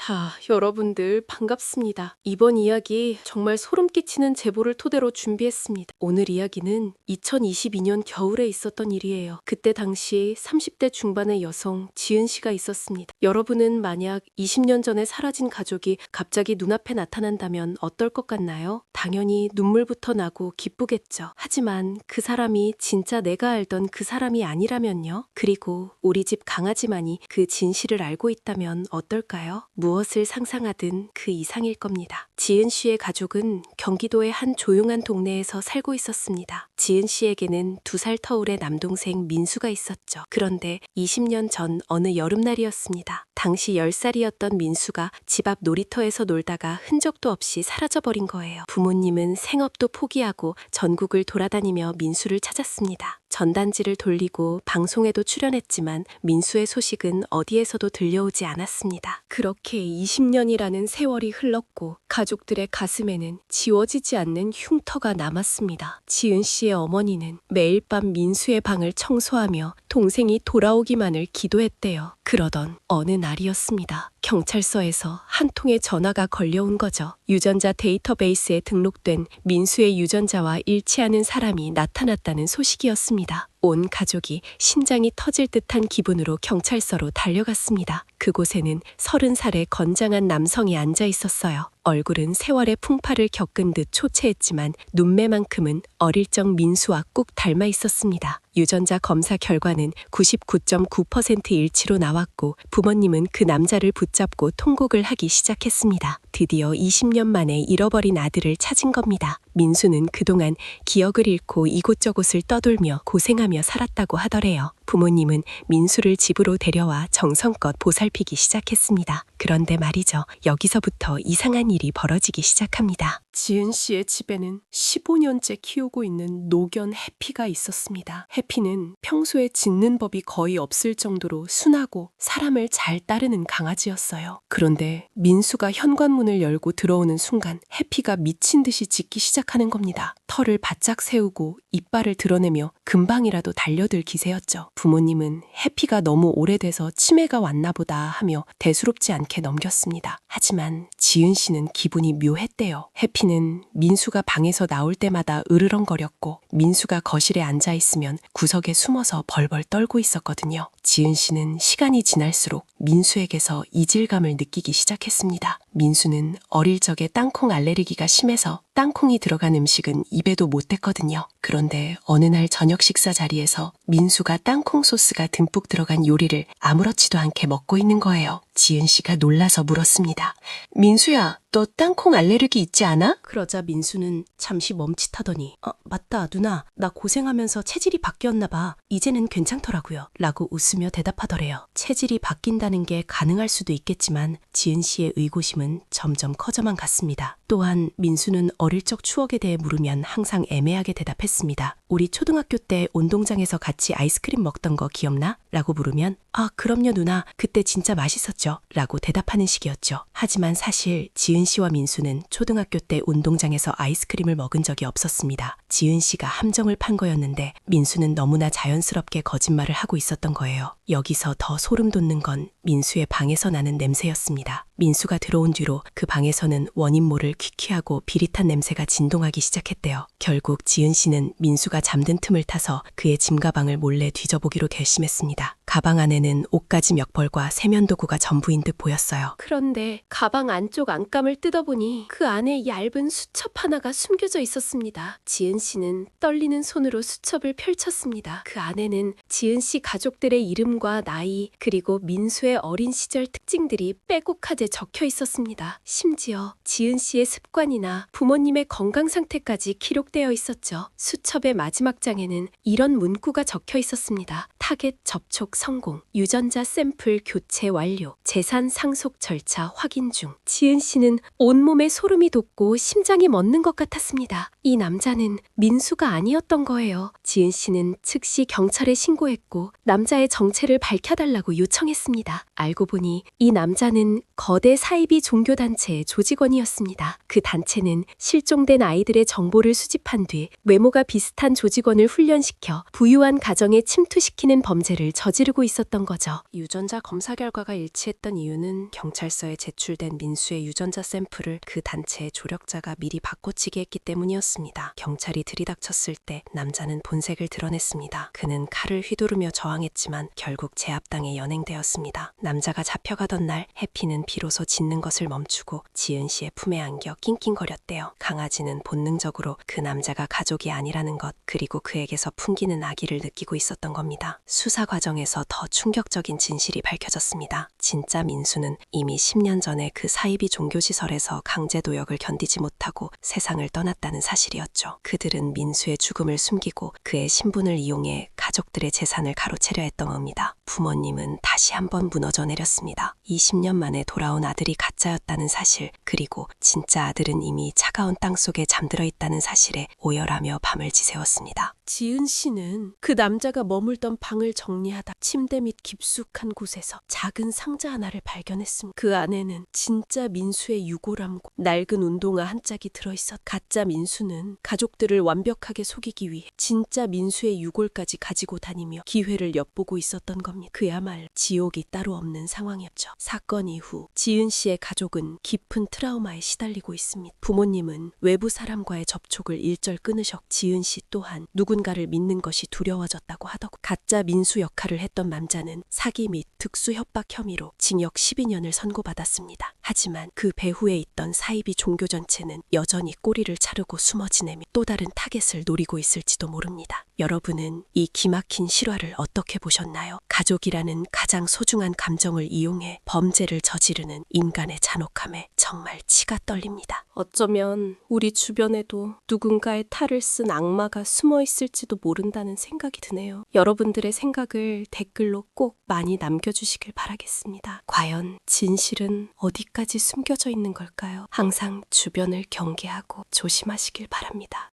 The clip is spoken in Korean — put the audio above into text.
자, 여러분들 반갑습니다. 이번 이야기 정말 소름 끼치는 제보를 토대로 준비했습니다. 오늘 이야기는 2022년 겨울에 있었던 일이에요. 그때 당시 30대 중반의 여성 지은 씨가 있었습니다. 여러분은 만약 20년 전에 사라진 가족이 갑자기 눈앞에 나타난다면 어떨 것 같나요? 당연히 눈물부터 나고 기쁘겠죠. 하지만 그 사람이 진짜 내가 알던 그 사람이 아니라면요? 그리고 우리 집 강아지만이 그 진실을 알고 있다면 어떨까요? 무엇을 상상하든 그 이상일 겁니다. 지은 씨의 가족은 경기도의 한 조용한 동네에서 살고 있었습니다. 지은 씨에게는 2살 터울의 남동생 민수가 있었죠. 그런데 20년 전 어느 여름날이었습니다. 당시 10살이었던 민수가 집 앞 놀이터에서 놀다가 흔적도 없이 사라져버린 거예요. 부모님은 생업도 포기하고 전국을 돌아다니며 민수를 찾았습니다. 전단지를 돌리고 방송에도 출연했지만 민수의 소식은 어디에서도 들려오지 않았습니다. 그렇게 20년이라는 세월이 흘렀고 가족들의 가슴에는 지워지지 않는 흉터가 남았습니다. 지은 씨의 어머니는 매일 밤 민수의 방을 청소하며 동생이 돌아오기만을 기도했대요. 그러던 어느 날이었습니다. 경찰서에서 한 통의 전화가 걸려온 거죠. 유전자 데이터베이스에 등록된 민수의 유전자와 일치하는 사람이 나타났다는 소식이었습니다. 온 가족이 심장이 터질 듯한 기분으로 경찰서로 달려갔습니다. 그곳에는 30살의 건장한 남성이 앉아 있었어요. 얼굴은 세월의 풍파를 겪은 듯 초췌했지만 눈매만큼은 어릴 적 민수와 꼭 닮아 있었습니다. 유전자 검사 결과는 99.9% 일치로 나왔고 부모님은 그 남자를 붙잡고 통곡을 하기 시작했습니다. 드디어 20년 만에 잃어버린 아들을 찾은 겁니다. 민수는 그동안 기억을 잃고 이곳저곳을 떠돌며 고생하며 살았다고 하더래요. 부모님은 민수를 집으로 데려와 정성껏 보살피기 시작했습니다. 그런데 말이죠. 여기서부터 이상한 일이 벌어지기 시작합니다. 지은 씨의 집에는 15년째 키우고 있는 노견 해피가 있었습니다. 해피는 평소에 짖는 법이 거의 없을 정도로 순하고 사람을 잘 따르는 강아지였어요. 그런데 민수가 현관문을 열고 들어오는 순간 해피가 미친 듯이 짖기 시작하는 겁니다. 털을 바짝 세우고 이빨을 드러내며 금방이라도 달려들 기세였죠. 부모님은 해피가 너무 오래돼서 치매가 왔나 보다 하며 대수롭지 않게 넘겼습니다. 하지만 지은 씨는 기분이 묘했대요. 해피는 민수가 방에서 나올 때마다 으르렁거렸고 민수가 거실에 앉아 있으면 구석에 숨어서 벌벌 떨고 있었거든요. 지은 씨는 시간이 지날수록 민수에게서 이질감을 느끼기 시작했습니다. 민수는 어릴 적에 땅콩 알레르기가 심해서 땅콩이 들어간 음식은 입에도 못 댔거든요. 그런데 어느 날 저녁 식사 자리에서 민수가 땅콩 소스가 듬뿍 들어간 요리를 아무렇지도 않게 먹고 있는 거예요. 지은 씨가 놀라서 물었습니다. 민수야, 너 땅콩 알레르기 있지 않아? 그러자 민수는 잠시 멈칫하더니 맞다 누나, 나 고생하면서 체질이 바뀌었나 봐. 이제는 괜찮더라고요. 라고 웃으며 대답하더래요. 체질이 바뀐다는 게 가능할 수도 있겠지만 지은 씨의 의구심은 점점 커져만 갔습니다. 또한 민수는 어릴 적 추억에 대해 물으면 항상 애매하게 대답했습니다. 우리 초등학교 때 운동장에서 같이 아이스크림 먹던 거 기억나? 라고 물으면 그럼요 누나, 그때 진짜 맛있었죠. 라고 대답하는 식이었죠. 하지만 사실 지은 씨와 민수는 초등학교 때 운동장에서 아이스크림을 먹은 적이 없었습니다. 지은 씨가 함정을 판 거였는데 민수는 너무나 자연스럽게 거짓말을 하고 있었던 거예요. 여기서 더 소름 돋는 건 민수의 방에서 나는 냄새였습니다. 민수가 들어온 뒤로 그 방에서는 원인 모를 퀴퀴하고 비릿한 냄새가 진동하기 시작했대요. 결국 지은 씨는 민수가 잠든 틈을 타서 그의 짐가방을 몰래 뒤져보기로 결심했습니다. 가방 안에는 옷가지 몇 벌과 세면도구가 전부인 듯 보였어요. 그런데 가방 안쪽 안감을 뜯어보니 그 안에 얇은 수첩 하나가 숨겨져 있었습니다. 지은 씨는 떨리는 손으로 수첩을 펼쳤습니다. 그 안에는 지은 씨 가족들의 이름과 나이 그리고 민수의 어린 시절 특징들이 빼곡하게 적혀 있었습니다. 심지어 지은 씨의 습관이나 부모님의 건강 상태까지 기록되어 있었죠. 수첩의 마지막 장에는 이런 문구가 적혀 있었습니다. 타겟 접촉 성공, 유전자 샘플 교체 완료, 재산 상속 절차 확인 중. 지은 씨는 온몸에 소름이 돋고 심장이 멎는 것 같았습니다. 이 남자는 민수가 아니었던 거예요. 지은 씨는 즉시 경찰에 신고했고 남자의 정체를 밝혀달라고 요청했습니다. 알고 보니 이 남자는 거대 사이비 종교단체의 조직원이었습니다. 그 단체는 실종된 아이들의 정보를 수집한 뒤 외모가 비슷한 조직원을 훈련시켜 부유한 가정에 침투시키는 범죄를 저지르고 쓰고 있었던 거죠. 유전자 검사 결과가 일치했던 이유는 경찰서에 제출된 민수의 유전자 샘플을 그 단체의 조력자가 미리 바꿔치기 했기 때문이었습니다. 경찰이 들이닥쳤을 때 남자는 본색을 드러냈습니다. 그는 칼을 휘두르며 저항했지만 결국 제압당해 연행되었습니다. 남자가 잡혀가던 날 해피는 비로소 짖는 것을 멈추고 지은 씨의 품에 안겨 낑낑거렸대요. 강아지는 본능적으로 그 남자가 가족이 아니라는 것, 그리고 그에게서 풍기는 악의를 느끼고 있었던 겁니다. 수사 과정에서 더 충격적인 진실이 밝혀졌습니다. 진짜 민수는 이미 10년 전에 그 사이비 종교시설에서 강제도역을 견디지 못하고 세상을 떠났다는 사실이었죠. 그들은 민수의 죽음을 숨기고 그의 신분을 이용해 가족들의 재산을 가로채려 했던 겁니다. 부모님은 다시 한번 무너져 내렸습니다. 20년 만에 돌아온 아들이 가짜였다는 사실, 그리고 진짜 아들은 이미 차가운 땅 속에 잠들어 있다는 사실에 오열하며 밤을 지새웠습니다. 지은 씨는 그 남자가 머물던 방을 정리하다 침대 밑 깊숙한 곳에서 작은 상자 하나를 발견했습니다. 그 안에는 진짜 민수의 유골함과 낡은 운동화 한 짝이 들어있었. 가짜 민수는 가족들을 완벽하게 속이기 위해 진짜 민수의 유골까지 가지고 다니며 기회를 엿보고 있었던 겁니다. 그야말로 지옥이 따로 없는 상황이었죠. 사건 이후 지은 씨의 가족은 깊은 트라우마에 시달리고 있습니다. 부모님은 외부 사람과의 접촉을 일절 끊으셨고 지은 씨 또한 누군가를 믿는 것이 두려워졌다고 하더고 가짜 민수 역할을 했던 남자는 사기 및 특수 협박 혐의로 징역 12년을 선고받았습니다. 하지만 그 배후에 있던 사이비 종교 전체는 여전히 꼬리를 자르고 숨어 지내며 또 다른 타겟을 노리고 있을지도 모릅니다. 여러분은 이 기막힌 실화를 어떻게 보셨나요? 가족이라는 가장 소중한 감정을 이용해 범죄를 저지르는 인간의 잔혹함에 정말 치가 떨립니다. 어쩌면 우리 주변에도 누군가의 탈을 쓴 악마가 숨어 있을지도 모른다는 생각이 드네요. 여러분들의 생각을 댓글로 꼭 많이 남겨주시길 바라겠습니다. 과연 진실은 어디까지 숨겨져 있는 걸까요? 항상 주변을 경계하고 조심하시길 바랍니다.